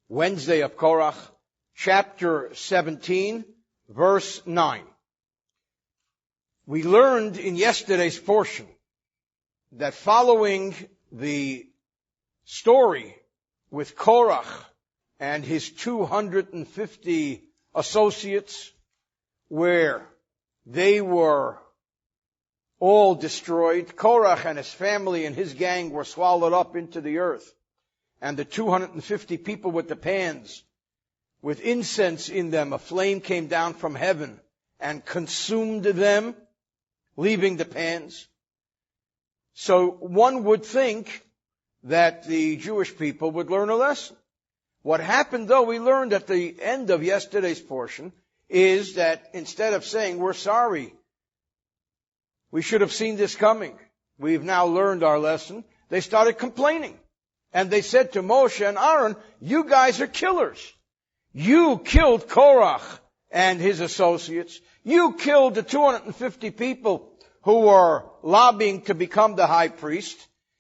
Wednesday of Korach, chapter 17, verse 9. We learned in yesterday's portion that following the story with Korach and his 250 associates, where they were all destroyed, Korach and his family and his gang were swallowed up into the earth, and the 250 people with the pans, with incense in them, a flame came down from heaven and consumed them, leaving the pans. So one would think that the Jewish people would learn a lesson. What happened, though, we learned at the end of yesterday's portion, is that instead of saying, we're sorry, we should have seen this coming, we've now learned our lesson, they started complaining. And they said to Moshe and Aaron, you guys are killers. You killed Korach and his associates. You killed the 250 people who were lobbying to become the high priest.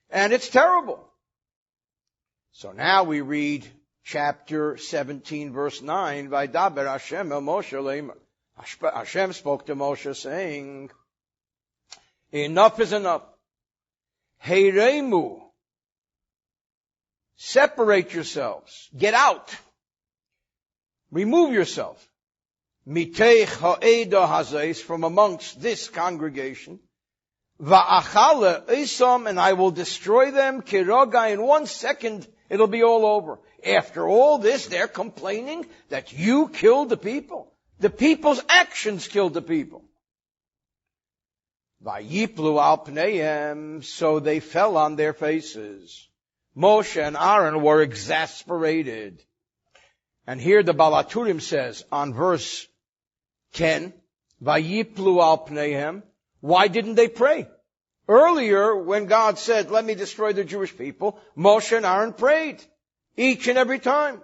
And it's terrible. So now we read chapter 17, verse 9. Vaydaber Hashem el Moshe leimer. Hashem spoke to Moshe saying, enough is enough. Heiremu. Separate yourselves. Get out. Remove yourself. Miteich ha'eda hazais, from amongst this congregation. Va'achale isom, and I will destroy them. Kiroga, in 1 second, it'll be all over. After all this, they're complaining that you killed the people. The people's actions killed the people. Vayiplu al pneihem, so they fell on their faces. Moshe and Aaron were exasperated. And here the Balaturim says on verse 10, Vayiplu al pneihem, why didn't they pray? Earlier, when God said, let me destroy the Jewish people, Moshe and Aaron prayed. Each and every time.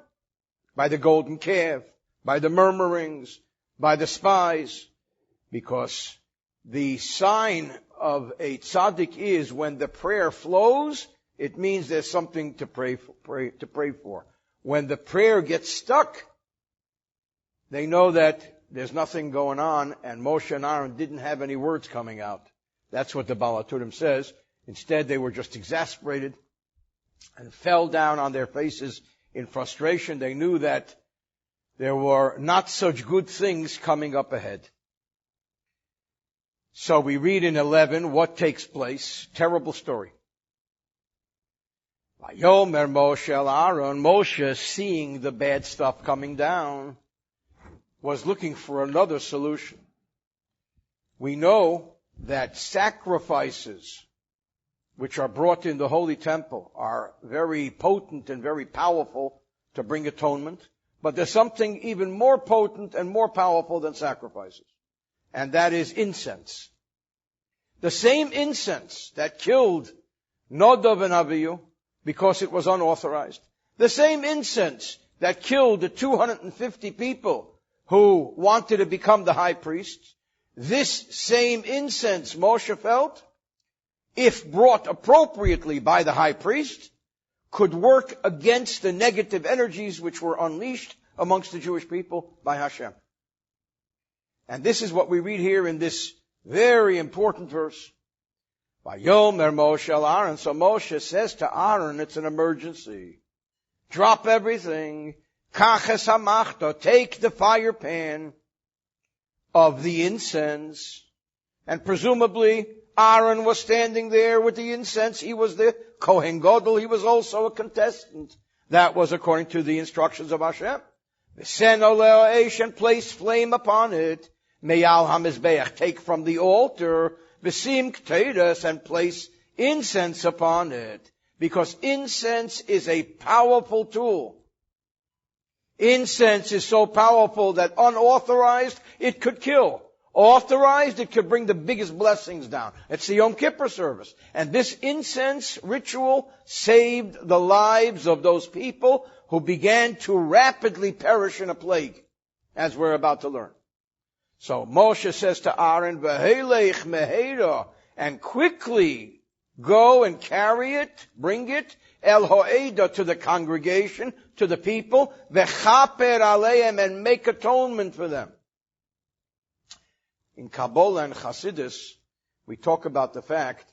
By the golden calf, by the murmurings, by the spies. Because the sign of a tzaddik is when the prayer flows, it means there's something to pray for. When the prayer gets stuck, they know that there's nothing going on, and Moshe and Aaron didn't have any words coming out. That's what the Balaturim says. Instead, they were just exasperated and fell down on their faces in frustration. They knew that there were not such good things coming up ahead. So we read in 11 what takes place. Terrible story. Vayomer Moshe el Aaron, Moshe, seeing the bad stuff coming down, was looking for another solution. We know that sacrifices which are brought in the Holy Temple are very potent and very powerful to bring atonement. But there's something even more potent and more powerful than sacrifices. And that is incense. The same incense that killed Nadav and Avihu, because it was unauthorized. The same incense that killed the 250 people who wanted to become the high priests. This same incense, Moshe felt, if brought appropriately by the high priest, could work against the negative energies which were unleashed amongst the Jewish people by Hashem. And this is what we read here in this very important verse. Vayomer Moshe el Aaron. So Moshe says to Aaron, it's an emergency. Drop everything. Kaches hamachta. Take the fire pan of the incense. And presumably Aaron was standing there with the incense. He was the Kohen Gadol. He was also a contestant. That was according to the instructions of Hashem. V'sen oleh eish, and place flame upon it. Meyal hamizbeach. Take from the altar. V'sim k'teiras, and place incense upon it. Because incense is a powerful tool. Incense is so powerful that unauthorized, it could kill. Authorized, it could bring the biggest blessings down. It's the Yom Kippur service. And this incense ritual saved the lives of those people who began to rapidly perish in a plague, as we're about to learn. So Moshe says to Aaron, V'helech meheira, and quickly Go and carry it, bring it, el ho'eda, to the congregation, to the people, v'chaper aleim, and make atonement for them. In Kabbalah and Chassidus, we talk about the fact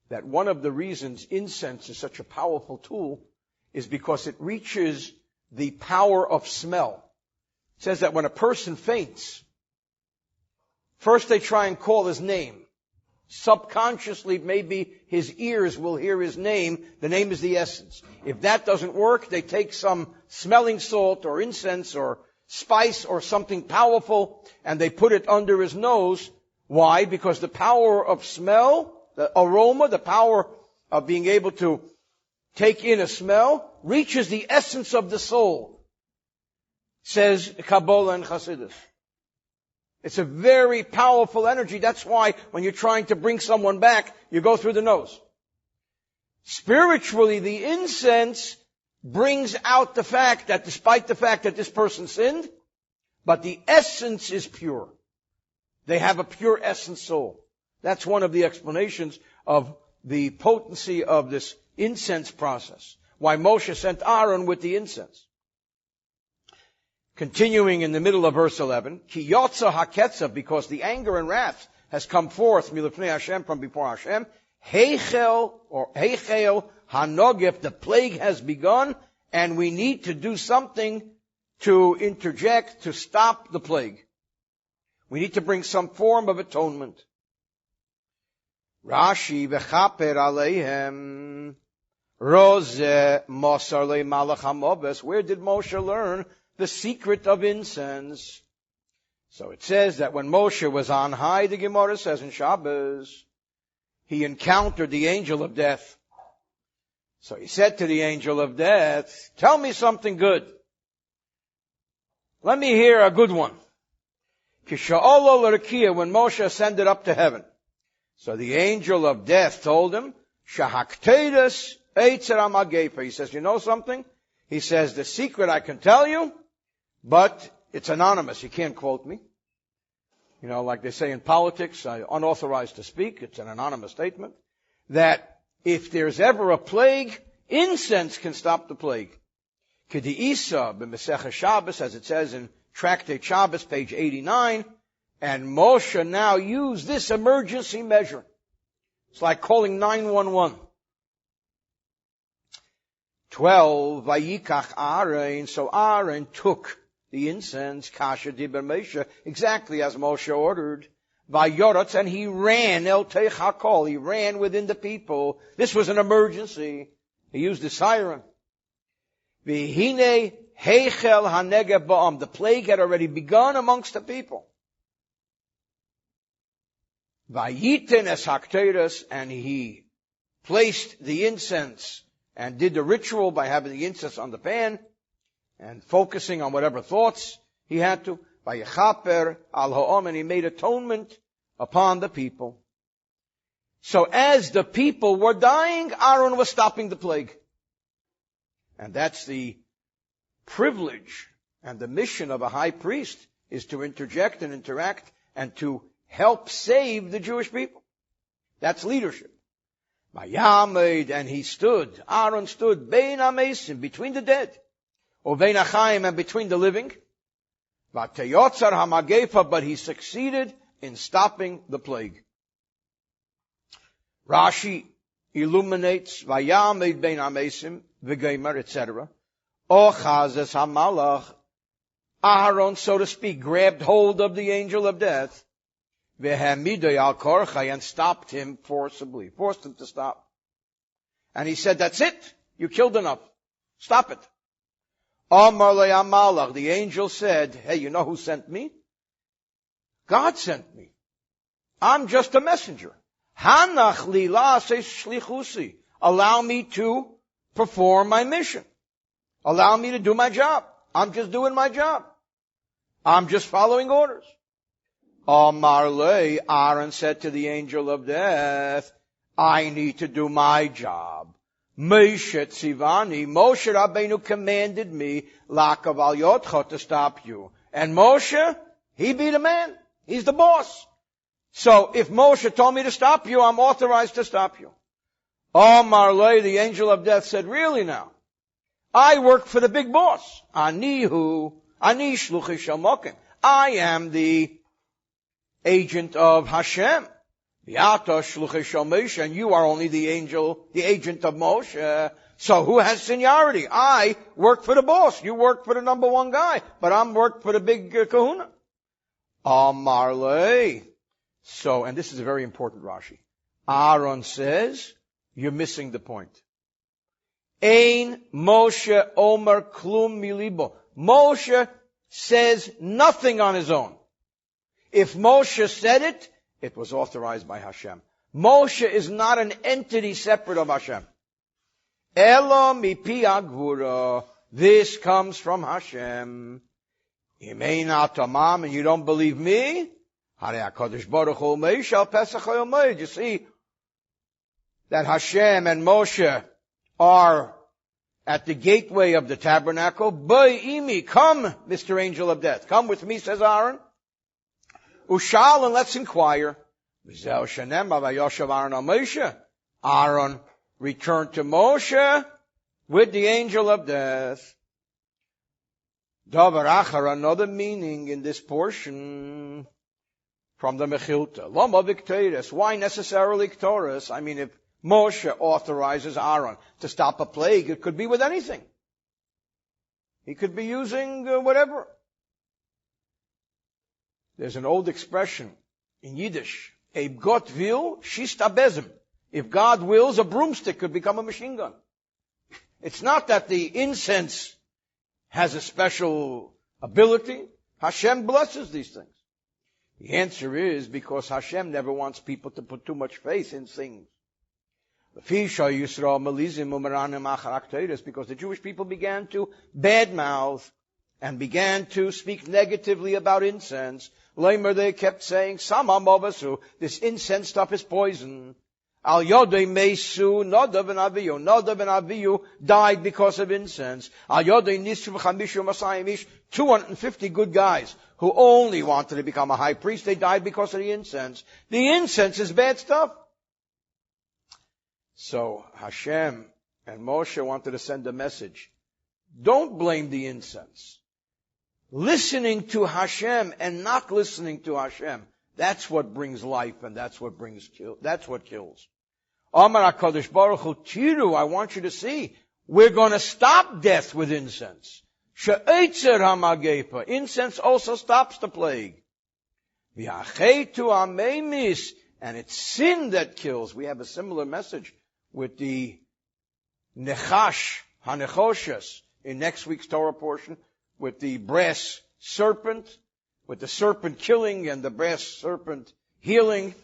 that one of the reasons incense is such a powerful tool is because it reaches the power of smell. It says that when a person faints, first they try and call his name. Subconsciously, maybe his ears will hear his name. The name is the essence. If that doesn't work, they take some smelling salt or incense or spice or something powerful and they put it under his nose. Why? Because the power of smell, the aroma, the power of being able to take in a smell, reaches the essence of the soul, says Kabbalah and Chassidus. It's a very powerful energy. That's why when you're trying to bring someone back, you go through the nose. Spiritually, the incense brings out the fact that despite the fact that this person sinned, but the essence is pure. They have a pure essence soul. That's one of the explanations of the potency of this incense process. Why Moshe sent Aaron with the incense. Continuing in the middle of verse 11, Ki yotza haketza, because the anger and wrath has come forth, milifnei Hashem, from before Hashem, heichel hanogif, the plague has begun, and we need to do something to interject, to stop the plague. We need to bring some form of atonement. Rashi v'chaper aleihem roze mosar le malach hamoves. Where did Moshe learn the secret of incense? So it says that when Moshe was on high, the Gemara says in Shabbos, he encountered the angel of death. So he said to the angel of death, tell me something good. Let me hear a good one. Kisha'olo l'rakia, when Moshe ascended up to heaven. So the angel of death told him, Shahaktedas eitzer amagefa. He says, you know something? He says, the secret I can tell you, but it's anonymous. You can't quote me. You know, like they say in politics, unauthorized to speak. It's an anonymous statement. That if there's ever a plague, incense can stop the plague. Kedi Isa b'Mesechah Shabbos, as it says in Tractate Shabbos, page 89, and Moshe now used this emergency measure. It's like calling 911. 12, Vayikach Aaron, so Aaron took the incense, Kasha Diber Moshe, exactly as Moshe ordered. Vayoratz, and he ran, El Teich HaKol, he ran within the people. This was an emergency. He used the siren. Vihine Heichel HaNegeb Ba'am, the plague had already begun amongst the people. Vayiten es Hakteres, and he placed the incense and did the ritual by having the incense on the pan and focusing on whatever thoughts he had to. Vayechaper al ha'om, and he made atonement upon the people. So as the people were dying, Aaron was stopping the plague. And that's the privilege and the mission of a high priest, is to interject and interact and to help save the Jewish people. That's leadership. Vayamed, and he stood, Aaron stood, bein hamesim, between the dead, uvein hachayim, and between the living. Vateyotzar hamagefa, but he succeeded in stopping the plague. Rashi illuminates, Vayamed bein hamesim, v'geimer, etc. Ochazes hamalach, Aaron, so to speak, grabbed hold of the angel of death, v'hamidei al korchai, and stopped him forcibly, forced him to stop. And he said, that's it, you killed enough, stop it. Amar le amalach, the angel said, hey, you know who sent me? God sent me. I'm just a messenger. Hanach li la'aseh shlichusi, allow me to perform my mission. Allow me to do my job. I'm just doing my job. I'm just following orders. Amar le, Aaron said to the angel of death, I need to do my job. Moshe tzivani, Moshe Rabbeinu commanded me, lakav al yotcha, to stop you. And Moshe, he be the man. He's the boss. So if Moshe told me to stop you, I'm authorized to stop you. Omar Lay, the angel of death, said, really now? I work for the big boss. Ani shluchi shel Mokim. I am the agent of Hashem. V'ata shluchi shel Moshe, and you are only the agent of Moshe. So who has seniority? I work for the boss. You work for the number one guy, but I'm work for the big kahuna. Amar le. So, and this is a very important Rashi. Aaron says, you're missing the point. Ein Moshe Omer Klum Milibo. Moshe says nothing on his own. If Moshe said it, it was authorized by Hashem. Moshe is not an entity separate of Hashem. Elo mipi agvura. This comes from Hashem. Imeina tamam, and you don't believe me? Hare HaKadosh Baruch Hu Meish al Pesach HaYomeid. You see that Hashem and Moshe are at the gateway of the tabernacle. Ba'imi, come, Mr. Angel of Death. Come with me, says Aaron. Ushal, and let's inquire. Aaron returned to Moshe with the angel of death. Davar achar, another meaning in this portion from the Mechilta. Lama Victorious. Why necessarily Victorious? I mean, if Moshe authorizes Aaron to stop a plague, it could be with anything. He could be using whatever. There's an old expression in Yiddish. Eb Gott will, schießt a Besem. If God wills, a broomstick could become a machine gun. It's not that the incense has a special ability. Hashem blesses these things. The answer is because Hashem never wants people to put too much faith in things. Because the Jewish people began to badmouth and began to speak negatively about incense. Lamer, they kept saying, Sama Mobasu, this incense stuff is poison. Al Yodei Mesu, Nadav and Aviyu. Nadav and Aviyu died because of incense. Al Yodei Nisru Chamishu Masayimish, 250 good guys who only wanted to become a high priest, they died because of the incense. The incense is bad stuff. So Hashem and Moshe wanted to send a message. Don't blame the incense. Listening to Hashem and not listening to Hashem, that's what brings life and that's what kills. Amar HaKadosh Baruch Hu Tiru, I want you to see, we're going to stop death with incense. She'etzer hamagepa. Incense also stops the plague. V'achetu amemis. And it's sin that kills. We have a similar message with the nechash, hanechoshes, in next week's Torah portion, with the brass serpent, with the serpent killing and the brass serpent healing,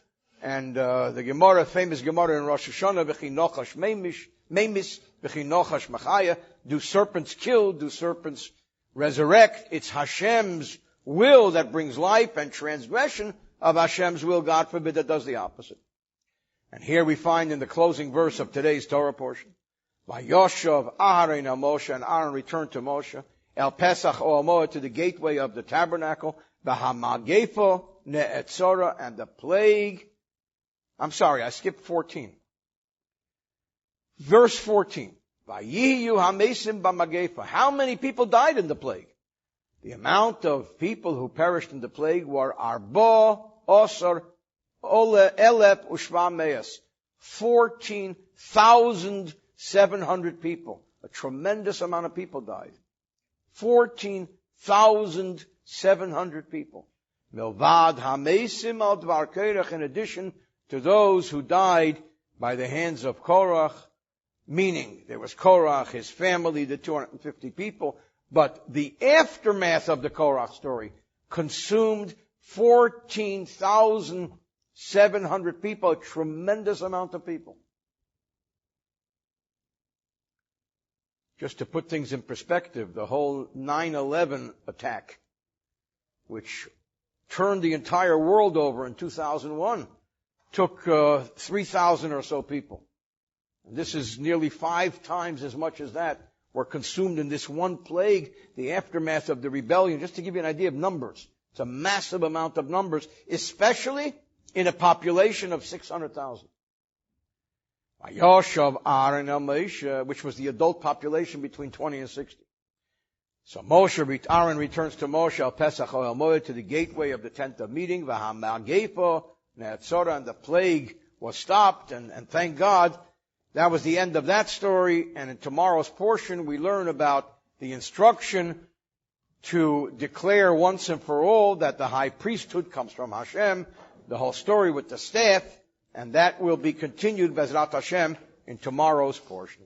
and the Gemara, famous Gemara in Rosh Hashanah, v'chi nochash memis, v'chi nochash machaya. Do serpents kill? Do serpents resurrect? It's Hashem's will that brings life, and transgression of Hashem's will, God forbid, that does the opposite. And here we find in the closing verse of today's Torah portion, Vayoshav Aharon Moshe, and Aaron returned to Moshe, El Pesach O Moed, to the gateway of the tabernacle, V'hamagefo Ne'etzora, and the plague. I'm sorry, I skipped 14. Verse 14. Vayiyu hamesim b'magefa. How many people died in the plague? The amount of people who perished in the plague were arba osar ole elep ushva meas. 14,700 people. A tremendous amount of people died. 14,700 people. Milvad hamesim al dvar kerach, in addition to those who died by the hands of Korach, meaning there was Korach, his family, the 250 people, but the aftermath of the Korach story consumed 14,700 people, a tremendous amount of people. Just to put things in perspective, the whole 9/11 attack, which turned the entire world over in 2001, took 3,000 or so people. And this is nearly 5 times as much as that were consumed in this one plague, the aftermath of the rebellion. Just to give you an idea of numbers, it's a massive amount of numbers, especially in a population of 600,000. Yoshav Aaron and Moshe, which was the adult population between 20 and 60. So Aaron returns to Moshe al Pesach al Moed to the gateway of the tent of meeting, V'hamagefo Ne'atzora, and the plague was stopped, and thank God, that was the end of that story. And in tomorrow's portion, we learn about the instruction to declare once and for all that the high priesthood comes from Hashem, the whole story with the staff, and that will be continued, Bezrat Hashem, in tomorrow's portion.